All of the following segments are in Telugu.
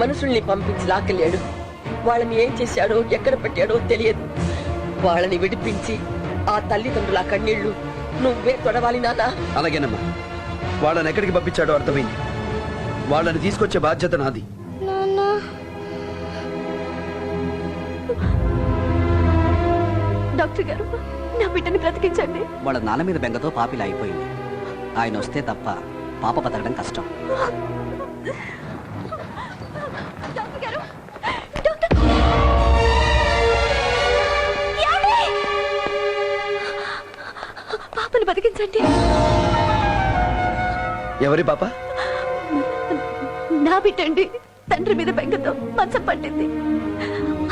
మనుషుల్ని పంపించి లాక్కలేడు. వాళ్ళని ఏం చేశాడో ఎక్కడ పెట్టాడో తెలియదు. వాళ్ళని విడిపించి ఆ తల్లిదండ్రుల కన్నీళ్లు నువ్వే తొడవాలి నాన్న. అలాగేనమ్మా, వాళ్ళని ఎక్కడికి పంపించాడో అర్థమైంది. వాళ్ళని తీసుకొచ్చే బాధ్యత నాది. డాక్టర్ గారు, నా బిడ్డని బ్రతికించండి. వాళ్ళ నాన్న మీద బెంగతో పాపిలా అయిపోయింది. ఆయన వస్తే తప్ప పాప బతకడం కష్టం. డాక్టర్ గారు, డాక్టర్! ఏమండి? పాపని బతికించండి. ఎవరి పాప? నా బిడ్డండి. తండ్రి మీద బెంగతో మంచం పట్టింది.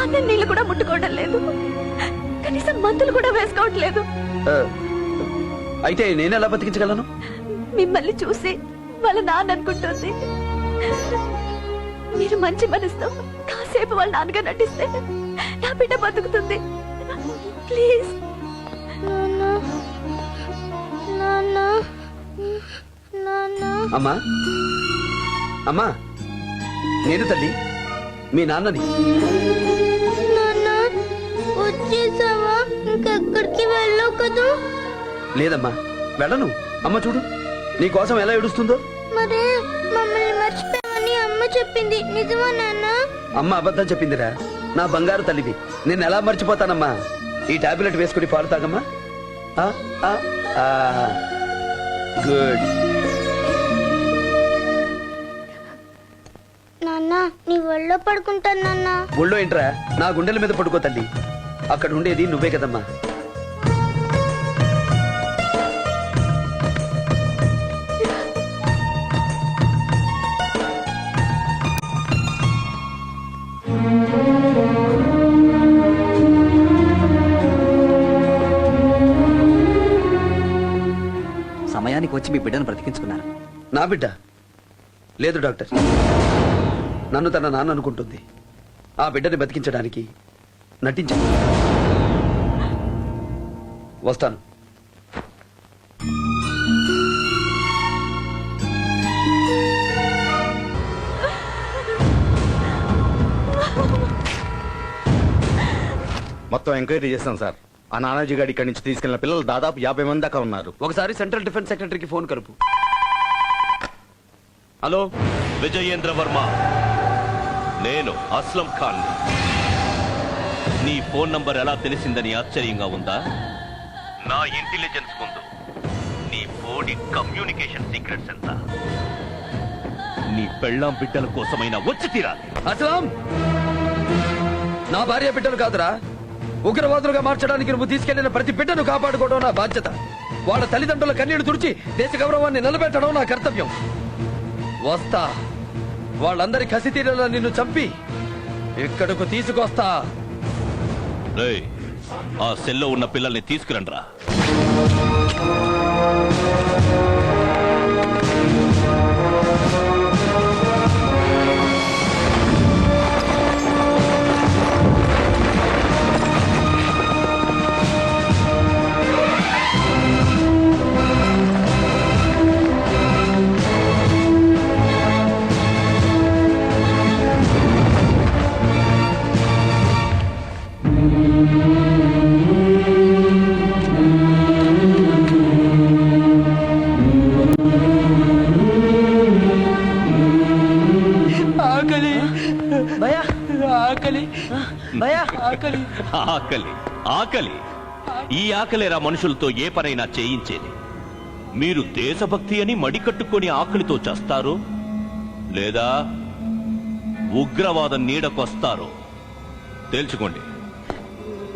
అన్నం నీళ్ళు కూడా ముట్టుకోవడం లేదు. కనీసం మందులు కూడా వేసుకోవట్లేదు. అయితే నేనెలా బతికించగలను? మిమ్మల్ని చూసి వాళ్ళ నాన్న అనుకుంటుంది. మీరు మంచి మనసుతో కాసేపు వాళ్ళ నాన్నగా నటిస్తే నా బిడ్డ బతుకుతుంది. ప్లీజ్. అమ్మా, అమ్మా, నేను తల్లి, మీ నాన్నని. వచ్చేసావా? ఇంకెక్కడికి వెళ్ళవు కదా? లేదమ్మా, వెళ్ళను. అమ్మ చూడు, నీ కోసం ఎలా ఏడుస్తుందో. మరే మమ్మల్ని మర్చిపోయావని అమ్మ చెప్పింది. నిజమా నాన్న? అమ్మ అబద్ధం చెప్పిందిరా. నా బంగారు తల్లివి, నిన్ను ఎలా మర్చిపోతానమ్మా? ఈ టాబ్లెట్ వేసుకుని పాలు తాగమ్మా. గుడ్. నాన్న, నీ ఒళ్ళో పడుకుంటాను నాన్న. ఒళ్ళో ఏంట్రా? నా గుండెల మీద పడుకో తల్లి. అక్కడ ఉండేది నువ్వే కదమ్మా. సమయానికి వచ్చి మీ బిడ్డను బ్రతికించుకున్నారు. నా బిడ్డ లేదు డాక్టర్. నన్ను తన నాన్న అనుకుంటుంది. ఆ బిడ్డని బతికించడానికి నటించాను. వస్తాను. మొత్తం ఎంక్వైరీ చేస్తాం సార్. ఆ నానాజీ గారి ఇక్కడి నుంచి తీసుకెళ్లిన పిల్లలు దాదాపు 50 మంది దాకా ఉన్నారు. ఒకసారి సెంట్రల్ డిఫెన్స్ సెక్రటరీకి ఫోన్ కలుపు. హలో, విజయేంద్ర వర్మ, నేను అస్లం ఖాన్. నీ ఫోన్ నంబర్ ఎలా తెలిసిందని ఆశ్చర్యంగా ఉందా? నా ఇంటెలిజెన్స్ ముందు నీ బోడి కమ్యూనికేషన్ సీక్రెట్స్ ఎంత? నీ పెళ్ళాం బిడ్డల కోసమైనా వచ్చి తీరాలి. అస్లాం, నా భార్య బిడ్డలు కాదురా, ఉగ్రవాదులుగా మార్చడానికి నువ్వు తీసుకెళ్లిన ప్రతి బిడ్డను కాపాడుకోవడం నా బాధ్యత. వాళ్ళ తల్లిదండ్రుల కన్నీళ్లు తుడిచి దేశ గౌరవాన్ని నిలబెట్టడం నా కర్తవ్యం. వస్తా, వాళ్ళందరి కసి తీరేలా నిన్ను చంపి ఇక్కడకు తీసుకొస్తా. రేయ్, ఆ సెల్లో ఉన్న పిల్లల్ని తీసుకురండ్రా. ఆకలి, ఆకలి. ఈ ఆకలేరా మనుషులతో ఏ పనైనా చేయించేది. మీరు దేశభక్తి అని మడికట్టుకొని ఆకలితో చేస్తారో లేదా ఉగ్రవాదం నీడకొస్తారో తేల్చుకోండి.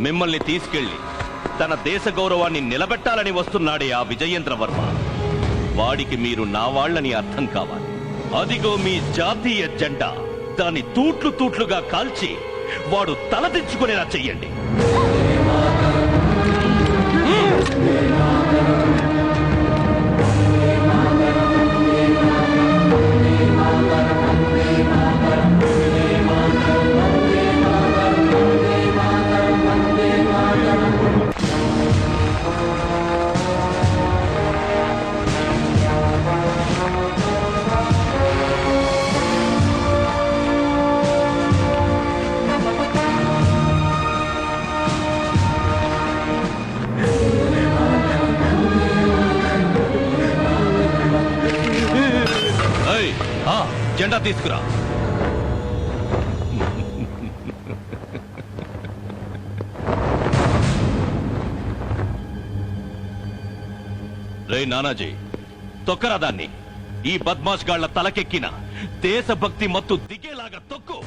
మిమ్మల్ని తీసుకెళ్లి తన దేశ గౌరవాన్ని నిలబెట్టాలని వస్తున్నాడే ఆ విజయేంద్ర వర్మ, వాడికి మీరు నా వాళ్ళని అర్థం కావాలి. అదిగో మీ జాతీయ జెండా. దాన్ని తూట్లు తూట్లుగా కాల్చి వాడు తలదించుకునేలా చెయ్యండి. తీసుకురా. రే నానాజీ, తొక్కరా దాన్ని. ఈ బద్మాష్ గాళ్ల తలకెక్కిన దేశభక్తి మత్తు దిగేలాగా తొక్కు.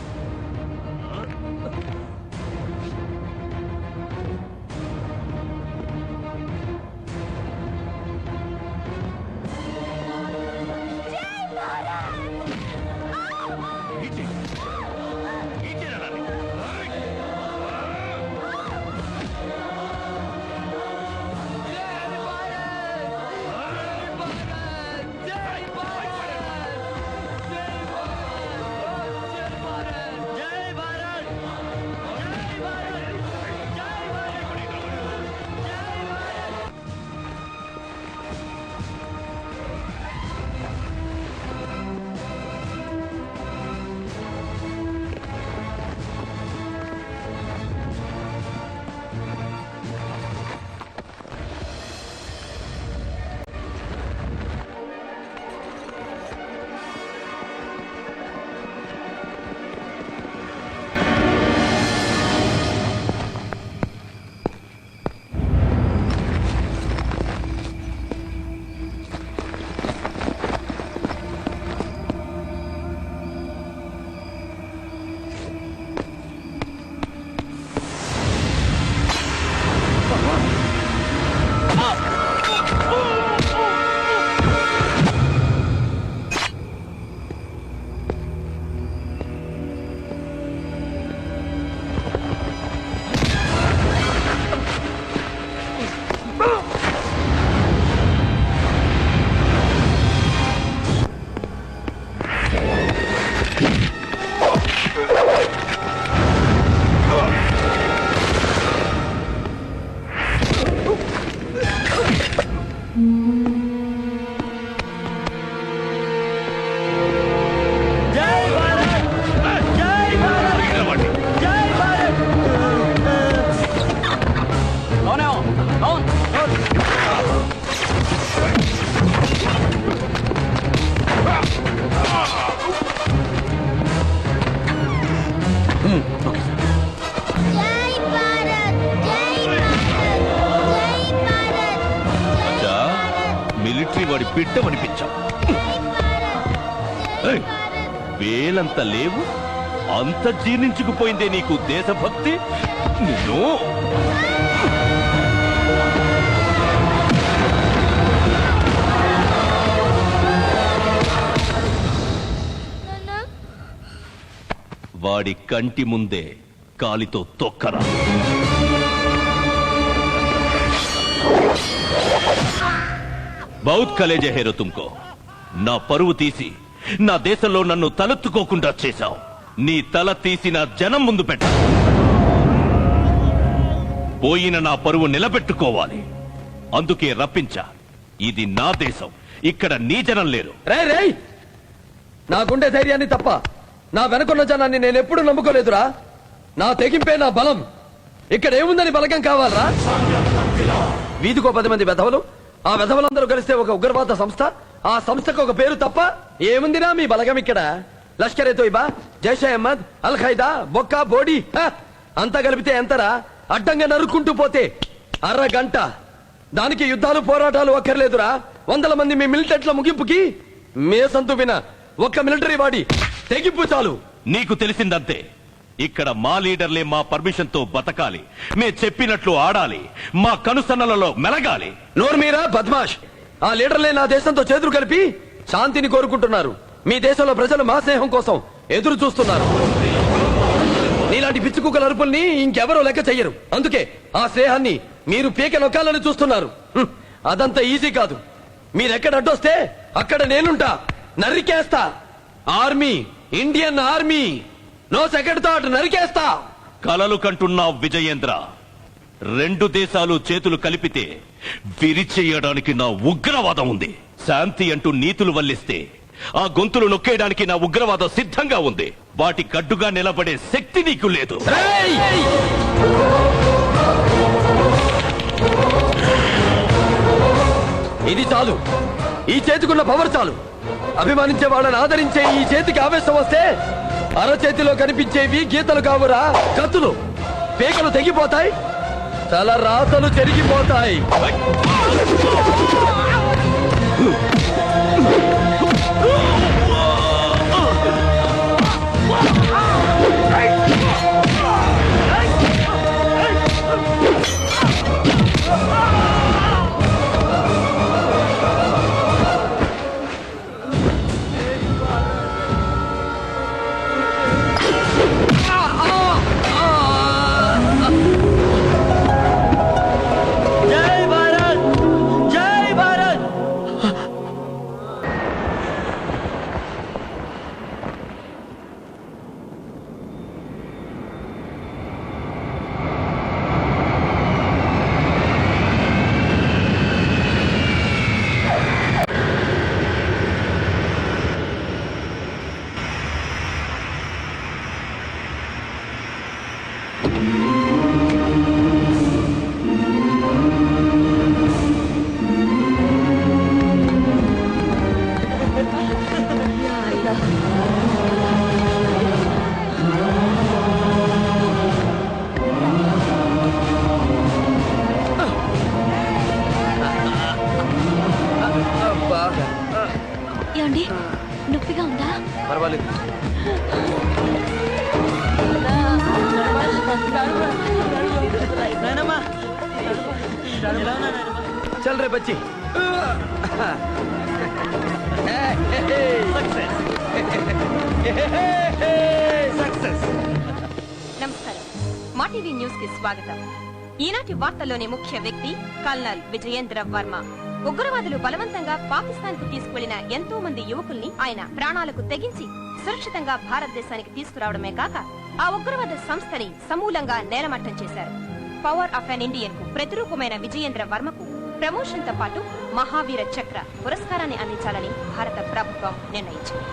జై భారత్ జై భారత్ జై భారత్ రాజా, మిలిటరీ వాడి బిడ్డమనిపించాం. ఏయ్, వేలంత లేవు, అంత జీర్ణించుకుపోయిందే నీకు దేశభక్తి. నిన్ను వాడి కంటి ముందే కాలితో తొక్కరా. బౌత్ కలేజే హేరో తుమ్కో. నా పరువు తీసి నా దేశంలో నన్ను తలెత్తుకోకుండా చేశావు. నీ తల తీసి నా జనం ముందు పెట్ట. పోయిన నా పరువు నిలబెట్టుకోవాలి, అందుకే రప్పించా. ఇది నా దేశం, ఇక్కడ నీ జనం లేరు. రే నాకుండే ధైర్యాన్ని తప్ప నా వెనకున్న జనాన్ని నేను ఎప్పుడు నమ్ముకోలేదురా. నా తెగింపే నా బలం. ఇక్కడ ఏముందని బలగం కావాలరా? వీధికో 10 మంది వెధవలు, ఆ వెధవలందరూ కలిస్తే ఒక ఉగ్రవాద సంస్థ, ఆ సంస్థకు ఒక పేరు తప్ప ఏముందిరా మీ బలగం ఇక్కడ? లష్కర్ ఏ తోయిబా, జైషే అహ్మద్, అల్ ఖైదా, బొక్కా, బోడీ అంతా కలిపితే ఎంతరా? అడ్డంగా నరుక్కుంటూ పోతే అరగంట. దానికి యుద్ధాలు పోరాటాలు అక్కర్లేదురా. 100 మంది మీ మిలిటెంట్ల ముగింపుకి మేసంతు విన ఒక్క మిలిటరీ వాడి తెగింపు చాలు. నీకు తెలిసిందంతే. ఇక్కడ మా లీడర్లే మా పర్మిషన్ తో బతకాలి, మే చెప్పినట్లు ఆడాలి, మా కనుసన్నలలో మెలగాలి. నోర్మీరా బద్మాష్. ఆ లీడర్లే నా దేశంతో చేతులు కలిపి శాంతిని కోరుకుంటున్నారు. మీ దేశంలో ప్రజలు మా స్నేహం కోసం ఎదురు చూస్తున్నారు. నీలాంటి పిచ్చి కుక్కల అరుపుల్ని ఇంకెవరో లెక్క చెయ్యరు. అందుకే ఆ స్నేహాన్ని మీరు పీక నొక్కాలని చూస్తున్నారు. అదంతా ఈజీ కాదు. మీరెక్కడ అడ్డొస్తే అక్కడ నేనుంటా, నరికేస్తా. Army, Indian army, no second thought, నరికేస్తా. కలలు కంటున్నావు విజయేంద్ర. 2 దేశాలు చేతులు కలిపితే విరిచేయడానికి నా ఉగ్రవాదం ఉంది. శాంతి అంటూ నీతులు వల్లిస్తే ఆ గొంతులు నొక్కేయడానికి నా ఉగ్రవాదం సిద్ధంగా ఉంది. వాటి కడ్డుగా నిలబడే శక్తి నీకు లేదు. ఇది చాలు. ఈ చేతికున్న పవర్ చాలు. అభిమానించే వాళ్ళని ఆదరించే ఈ చేతికి ఆవేశం వస్తే అరచేతిలో కనిపించేవి గీతలు కావురా, కత్తులు. పేకలు తెగిపోతాయి, తల రాతలు చెరిగిపోతాయి. ఏమండి, నొప్పిగా ఉందా? పర్వాలేదు. చల్ రే బచ్చి. నమస్కారం, మా టీవీ న్యూస్ కి స్వాగతం. ఈనాటి వార్తల్లోని ముఖ్య వ్యక్తి కల్నల్ విజయేంద్ర వర్మ. ఉగ్రవాదులు బలవంతంగా పాకిస్తాన్ కు తీసుకువెళ్లిన ఎంతో మంది యువకుల్ని ఆయన ప్రాణాలకు తెగించి సురక్షితంగా భారతదేశానికి తీసుకురావడమే కాక ఆ ఉగ్రవాద సంస్థని సమూలంగా నేలమట్టం చేశారు. పవర్ ఆఫ్ అన్ ఇండియన్ కు ప్రతిరూపమైన విజయేంద్ర వర్మకు ప్రమోషన్ తో పాటు మహావీర చక్ర పురస్కారాన్ని అందించాలని భారత ప్రభుత్వం నిర్ణయించింది.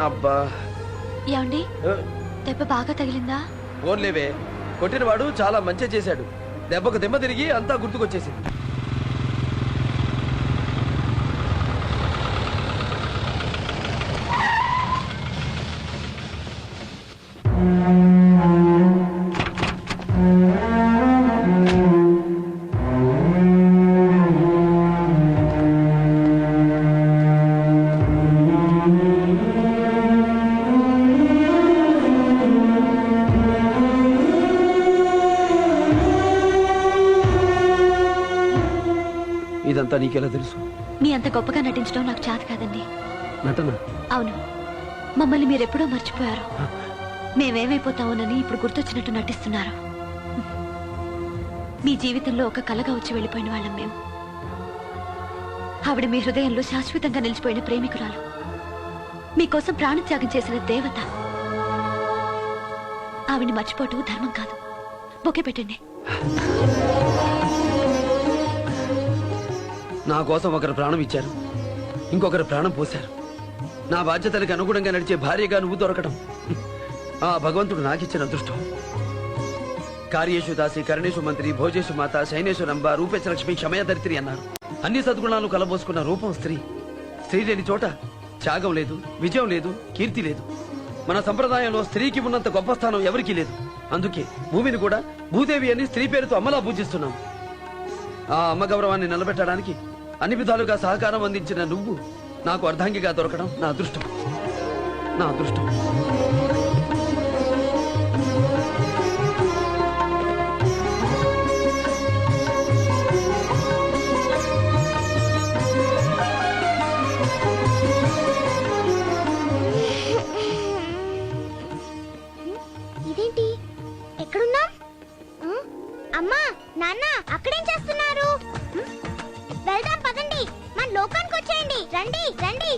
అబ్బా, ఏమండి, దెబ్బ బాగా తగిలిందా? ఓన్లేవే, కొట్టినవాడు చాలా మంచి చేశాడు. దెబ్బకు దెబ్బ తిరిగి అంతా గుర్తుకొచ్చేసింది. ఇదంతా నీకెలా తెలుసు? మీ అంత గొప్పగా నటించడం నాకు చేత కాదండి. నటన? అవును, మమ్మల్ని మీరెప్పుడో మర్చిపోయారు. మేమేమైపోతామోనని ఇప్పుడు గుర్తొచ్చినట్టు నటిస్తున్నారు. మీ జీవితంలో ఒక కలగా వచ్చి వెళ్ళిపోయిన వాళ్ళం మేము. ఆవిడ మీ హృదయంలో శాశ్వతంగా నిలిచిపోయిన ప్రేమికురాలు, మీకోసం ప్రాణత్యాగం చేసిన దేవత. ఆవిడ్ని మర్చిపోవటం ధర్మం కాదు. బొకే పెట్టండి. నా కోసం ఒకరు ప్రాణం ఇచ్చారు, ఇంకొకరు ప్రాణం పోశారు. నా బాధ్యతలకు అనుగుణంగా నడిచే భార్యగా నువ్వు దొరకడం ఆ భగవంతుడు నాకిచ్చిన అదృష్టం. కార్యేషు దాసి, కరణేషు మంత్రి, భోజేషు మాత, శైనేషు రంభ, రూపేశ లక్ష్మి, క్షమయ దరిత్రి అన్నారు. అన్ని సద్గుణాలు కలబోసుకున్న రూపం స్త్రీ. స్త్రీ లేని చోట త్యాగం లేదు, విజయం లేదు, కీర్తి లేదు. మన సంప్రదాయంలో స్త్రీకి ఉన్నంత గొప్ప స్థానం ఎవరికీ లేదు. అందుకే భూమిని కూడా భూదేవి అని స్త్రీ పేరుతో అమ్మలా పూజిస్తున్నాం. ఆ అమ్మ గౌరవాన్ని నిలబెట్టడానికి అన్ని విధాలుగా సహకారం అందించిన నువ్వు నాకు అర్ధాంగిగా దొరకడం నా అదృష్టం. నా అదృష్టం. ఇదేంటి, ఎక్కడున్నా? అమ్మా, నాన్న, అక్కడేం చేస్తున్నారు? వెళ్దాం పదండి, మన లోకానికి వచ్చేయండి. రండి రండి.